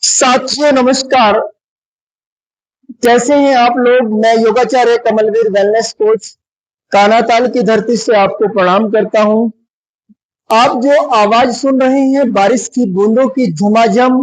साथियों नमस्कार। कैसे हैं आप लोग। मैं योगाचार्य कमलवीर वेलनेस कोच कानाताल की धरती से आपको प्रणाम करता हूं। आप जो आवाज सुन रहे हैं बारिश की बूंदों की झमाझम,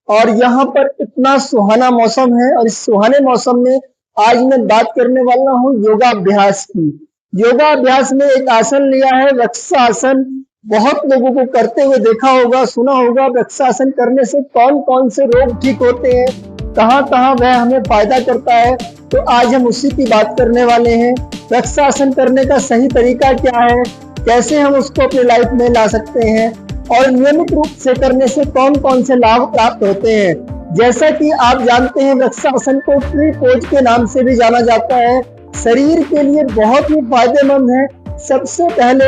और यहाँ पर इतना सुहाना मौसम है। और इस सुहाने मौसम में आज मैं बात करने वाला हूँ योगाभ्यास की। योगाभ्यास में एक आसन लिया है वृक्षासन। बहुत लोगों को करते हुए देखा होगा, सुना होगा। वृक्षासन करने से कौन कौन से रोग ठीक होते हैं, कहाँ कहाँ वह हमें फायदा करता है, तो आज हम उसी की बात करने वाले हैं। वृक्षासन करने का सही तरीका क्या है, कैसे हम उसको अपनी लाइफ में ला सकते हैं, और नियमित रूप से करने से कौन कौन से लाभ प्राप्त होते हैं। जैसा कि आप जानते हैं, वृक्षासन को ट्री पोज के नाम से भी जाना जाता है। शरीर के लिए बहुत ही फायदेमंद है। सबसे पहले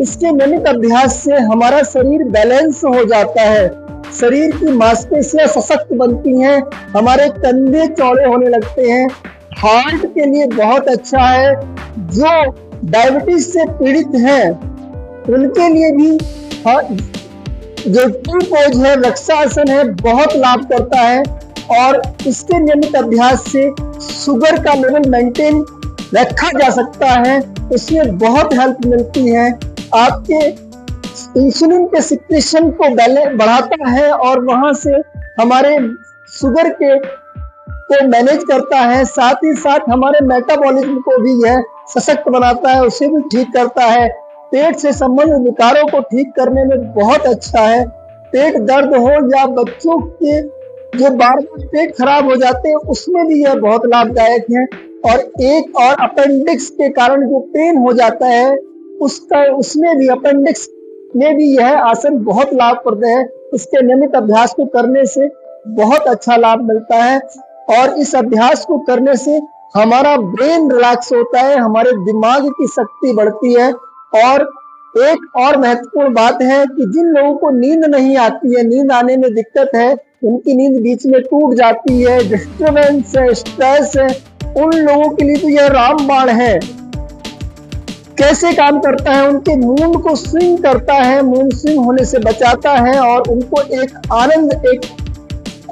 इसके नियमित अभ्यास से हमारा शरीर बैलेंस हो जाता है, शरीर की मांसपेशियां सशक्त बनती हैं, हमारे कंधे चौड़े होने लगते हैं। हार्ट के लिए बहुत अच्छा है। जो डायबिटीज से पीड़ित हैं उनके लिए भी जो ट्री पोज है, वृक्षासन है, बहुत लाभ करता है। और इसके नियमित अभ्यास से शुगर का लेवल मेंटेन रखा जा सकता है, इसमें बहुत हेल्प मिलती है। आपके इंसुलिन के सिक्रेशन को बढ़ाता है और वहां से हमारे शुगर को मैनेज करता है। साथ ही साथ हमारे मेटाबॉलिज्म को भी यह सशक्त बनाता है, उसे भी ठीक करता है। पेट से संबंधित विकारों को ठीक करने में बहुत अच्छा है। पेट दर्द हो या बच्चों के जो बार बार पेट खराब हो जाते हैं, उसमें भी यह बहुत लाभदायक है। और एक और अपेंडिक्स के कारण जो पेन हो जाता है उसमें भी, अपेंडिक्स में भी यह आसन बहुत लाभप्रद है। इसके नियमित अभ्यास को करने से बहुत अच्छा लाभ मिलता है। और इस अभ्यास को करने से हमारा ब्रेन रिलैक्स होता है, हमारे दिमाग की शक्ति बढ़ती है। और एक और महत्वपूर्ण बात है कि जिन लोगों को नींद नहीं आती है, नींद आने में दिक्कत है, उनकी नींद बीच में टूट जाती है, डिस्टर्बेंस है, स्ट्रेस है, उन लोगों के लिए तो यह रामबाण है। कैसे काम करता है, उनके मूड को स्विंग करता है, मूड स्विंग होने से बचाता है, और उनको एक आनंद, एक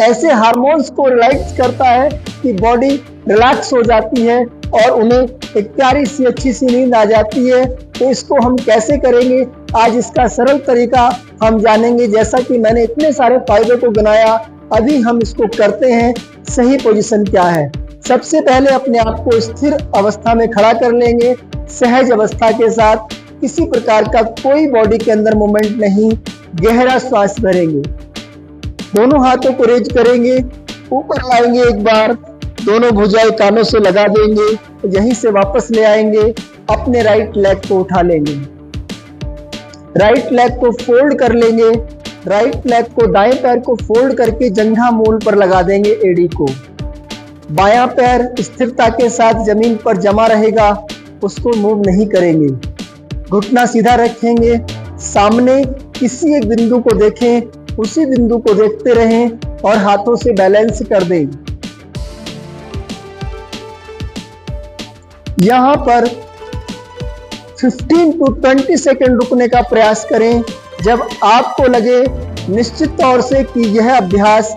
ऐसे हार्मोन्स को रिलैक्स करता है कि बॉडी रिलैक्स हो जाती है और उन्हें एक प्यारी सी अच्छी सी नींद आ जाती है। तो इसको हम कैसे करेंगे, आज इसका सरल तरीका हम जानेंगे। जैसा कि मैंने इतने सारे फायदे को गिनाया, अभी हम इसको करते हैं। सही पोजीशन क्या है, सबसे पहले अपने आप को स्थिर अवस्था में खड़ा कर लेंगे, सहज अवस्था के साथ, किसी प्रकार का कोई बॉडी के अंदर मूवमेंट नहीं। गहरा श्वास भरेंगे, दोनों हाथों को रेज करेंगे, ऊपर लाएंगे एक बार, दोनों भुजाएं कानों से लगा देंगे, यहीं से वापस ले आएंगे। अपने राइट लेग को उठा लेंगे, राइट लेग को फोल्ड कर लेंगे, राइट लेग को, दाएं पैर को फोल्ड करके जंघा मूल पर लगा देंगे, एड़ी को। बायां पैर स्थिरता के साथ जमीन पर जमा रहेगा, उसको मूव नहीं करेंगे। घुटना सीधा रखेंगे, सामने किसी एक बिंदु को देखें, उसी बिंदु को देखते रहें और हाथों से बैलेंस कर दें। यहां पर 15 to 20 सेकंड रुकने का प्रयास करें। जब आपको लगे निश्चित तौर से कि यह अभ्यास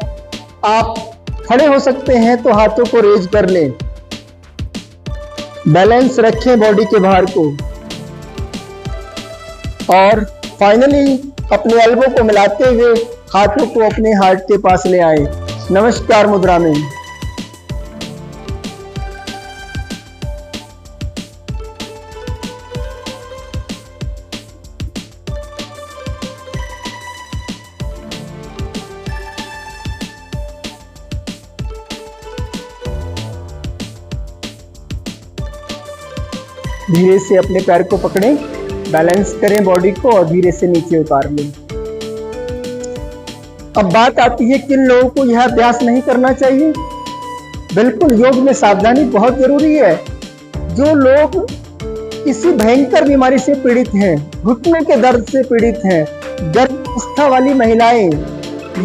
आप खड़े हो सकते हैं, तो हाथों को रेज कर लें, बैलेंस रखें बॉडी के भार को, और फाइनली अपने एल्बो को मिलाते हुए हाथों को अपने हार्ट के पास ले आए, नमस्कार मुद्रा में। धीरे से अपने पैर को पकड़ें, बैलेंस करें बॉडी को और धीरे से नीचे उतार लें। अब बात आती है किन लोगों को यह अभ्यास नहीं करना चाहिए। बिल्कुल, योग में सावधानी बहुत जरूरी है। जो लोग किसी भयंकर बीमारी से पीड़ित हैं, घुटने के दर्द से पीड़ित हैं, गर्भावस्था वाली महिलाएं,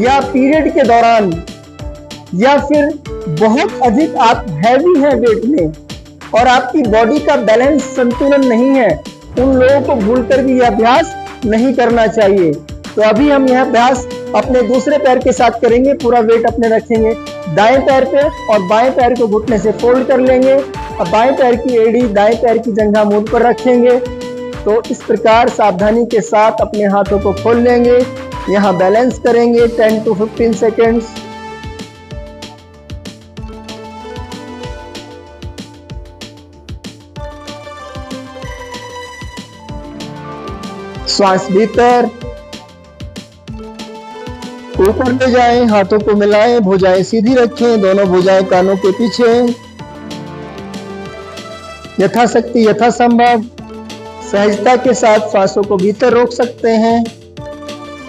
या पीरियड के दौरान, या फिर बहुत अधिक आप हैवी हैं वेट में और आपकी बॉडी का बैलेंस संतुलन नहीं है, उन लोगों को भूलकर भी यह अभ्यास नहीं करना चाहिए। तो अभी हम यह अभ्यास अपने दूसरे पैर के साथ करेंगे, पूरा वेट अपने रखेंगे दाएं पैर पे और बाएं पैर को घुटने से फोल्ड कर लेंगे। अब बाएं पैर की एड़ी दाएं पैर की जंघा मूंद पर रखेंगे। तो इस प्रकार सावधानी के साथ अपने हाथों को खोल लेंगे, यहाँ बैलेंस करेंगे 10 to 15 सेकेंड्स। श्वास भीतर, ऊपर ले जाएं, हाथों को मिलाएं, भुजाएं सीधी रखें, दोनों भुजाएं कानों के पीछे, यथाशक्ति यथासंभव सहजता के साथ श्वासों को भीतर रोक सकते हैं।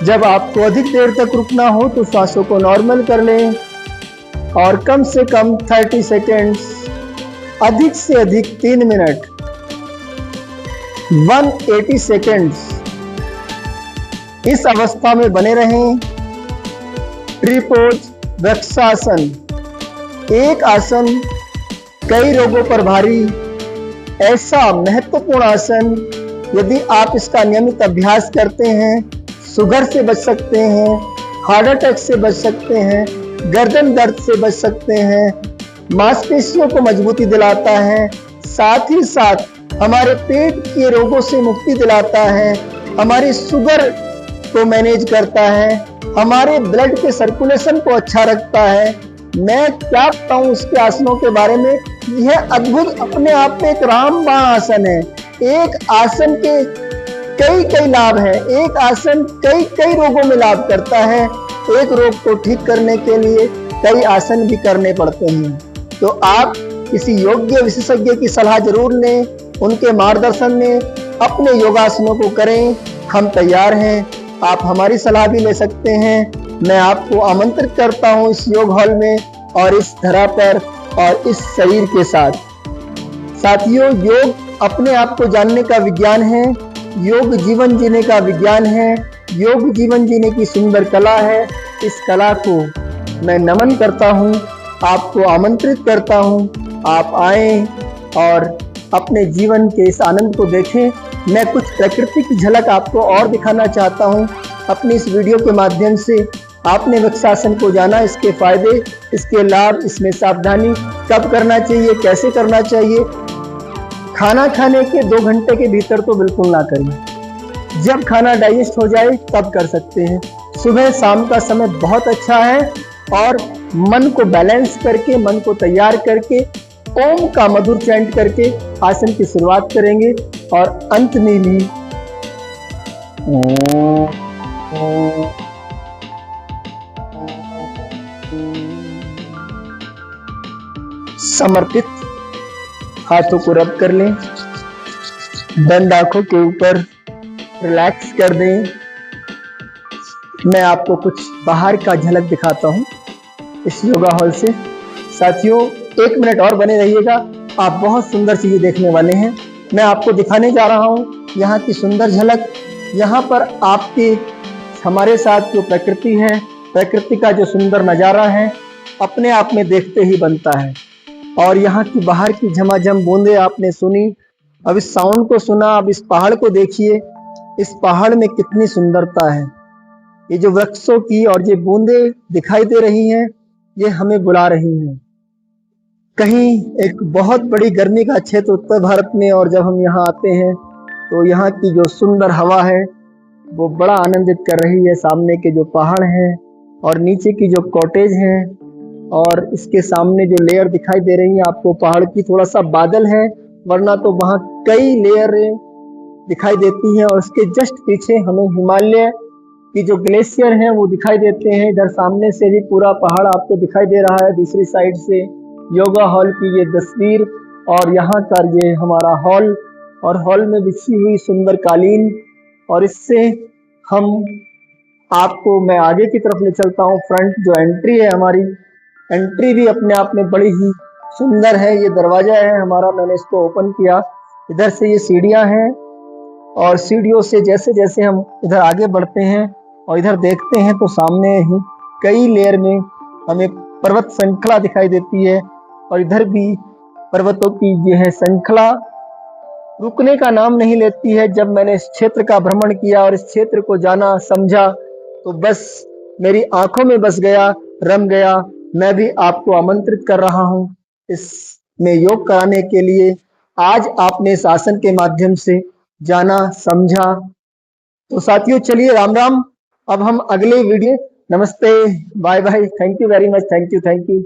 जब आपको अधिक देर तक रुकना हो तो श्वासों को नॉर्मल कर लें और कम से कम 30 सेकेंड्स, अधिक से अधिक 3 मिनट, 180 सेकेंड्स इस अवस्था में बने रहें। ट्री पोज, वृक्षासन, एक आसन कई रोगों पर भारी, ऐसा महत्वपूर्ण आसन यदि आप इसका नियमित अभ्यास करते हैं, शुगर से बच सकते हैं, हार्ट अटैक से बच सकते हैं, गर्दन दर्द से बच सकते हैं, मांसपेशियों को मजबूती दिलाता है, साथ ही साथ हमारे पेट के रोगों से मुक्ति दिलाता है, हमारी शुगर को मैनेज करता है, हमारे ब्लड के सर्कुलेशन को अच्छा रखता है। मैं क्या बताऊं इसके आसनों के बारे में, यह अद्भुत अपने आप में एक रामबाण आसन है। एक आसन के कई कई लाभ है, एक आसन कई कई रोगों में लाभ करता है। एक रोग को ठीक करने के लिए कई आसन भी करने पड़ते हैं। तो आप किसी योग्य विशेषज्ञ की सलाह जरूर लें, उनके मार्गदर्शन में अपने योगासनों को करें। हम तैयार हैं, आप हमारी सलाह भी ले सकते हैं। मैं आपको आमंत्रित करता हूं इस योग हॉल में और इस धरा पर और इस शरीर के साथ। साथियों, योग अपने आप को जानने का विज्ञान है, योग जीवन जीने का विज्ञान है, योग जीवन जीने की सुंदर कला है। इस कला को मैं नमन करता हूं, आपको आमंत्रित करता हूं, आप आएं और अपने जीवन के इस आनंद को देखें। मैं कुछ प्रकृति की झलक आपको और दिखाना चाहता हूं अपनी इस वीडियो के माध्यम से। आपने वृक्षासन को जाना, इसके फायदे, इसके लाभ, इसमें सावधानी, कब करना चाहिए, कैसे करना चाहिए। खाना खाने के 2 घंटे के भीतर तो बिल्कुल ना करें, जब खाना डाइजेस्ट हो जाए तब कर सकते हैं। सुबह शाम का समय बहुत अच्छा है और मन को बैलेंस करके, मन को तैयार करके, ओम का मधुर चैंट करके आसन की शुरुआत करेंगे और अंत में भी समर्पित हाथों को रब कर लें, बंद आंखों के ऊपर रिलैक्स कर दें। मैं आपको कुछ बाहर का झलक दिखाता हूं इस योगा हॉल से। साथियों, 1 मिनट और बने रहिएगा, आप बहुत सुंदर चीजें देखने वाले हैं। मैं आपको दिखाने जा रहा हूं यहाँ की सुंदर झलक। यहाँ पर आपके हमारे साथ जो प्रकृति है, प्रकृति का जो सुंदर नज़ारा है, अपने आप में देखते ही बनता है। और यहाँ की बाहर की झमाझम बूंदे आपने सुनी, अब इस साउंड को सुना, अब इस पहाड़ को देखिए, इस पहाड़ में कितनी सुंदरता है। ये जो वृक्षों की और ये बूंदे दिखाई दे रही हैं, ये हमें बुला रही हैं। कहीं एक बहुत बड़ी गर्मी का क्षेत्र उत्तर भारत में, और जब हम यहाँ आते हैं तो यहाँ की जो सुंदर हवा है वो बड़ा आनंदित कर रही है। सामने के जो पहाड़ हैं और नीचे की जो कॉटेज हैं और इसके सामने जो लेयर दिखाई दे रही है आपको पहाड़ की, थोड़ा सा बादल है, वरना तो वहाँ कई लेयर दिखाई देती हैं। और उसके जस्ट पीछे हमें हिमालय की जो ग्लेशियर हैं वो दिखाई देते हैं। इधर सामने से भी पूरा पहाड़ आपको दिखाई दे रहा है, दूसरी साइड से योगा हॉल की ये तस्वीर और यहाँ का ये हमारा हॉल, और हॉल में बिछी हुई सुंदर कालीन। और इससे हम आपको, मैं आगे की तरफ ले चलता हूँ। फ्रंट जो एंट्री है हमारी, एंट्री भी अपने आप में बड़ी ही सुंदर है। ये दरवाजा है हमारा, मैंने इसको ओपन किया। इधर से ये सीढ़ियाँ हैं और सीढ़ियों से जैसे जैसे हम इधर आगे बढ़ते हैं और इधर देखते हैं तो सामने ही कई लेयर में हमें पर्वत श्रृंखला दिखाई देती है। और इधर भी पर्वतों की ये है श्रृंखला, रुकने का नाम नहीं लेती है। जब मैंने इस क्षेत्र का भ्रमण किया और इस क्षेत्र को जाना समझा तो बस मेरी आंखों में बस गया, रम गया। मैं भी आपको आमंत्रित कर रहा हूं इसमें योग कराने के लिए। आज आपने इस आसन के माध्यम से जाना, समझा। तो साथियों चलिए राम राम। अब हम अगले वीडियो, नमस्ते, bye bye, thank you very much, thank you.